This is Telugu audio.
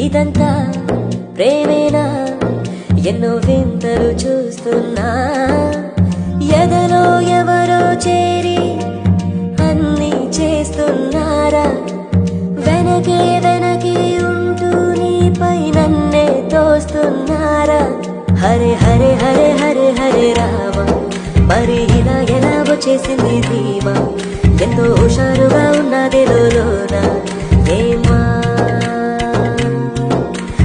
ఇదంతా ప్రేమేనా ఎన్నో వింతలు చూస్తున్నా ఎదలో ఎవరో చేరి అన్ని చేస్తున్నారా వెనకే వెనకే ఉంటూ నీపై నన్నే తోస్తున్నారా హరే హరే హరే హరే హరే రామ మరి ఇలా ఎలా వచ్చేసింది ధీమా ఎంతో హుషారుగా ఉన్నది లోన ఏం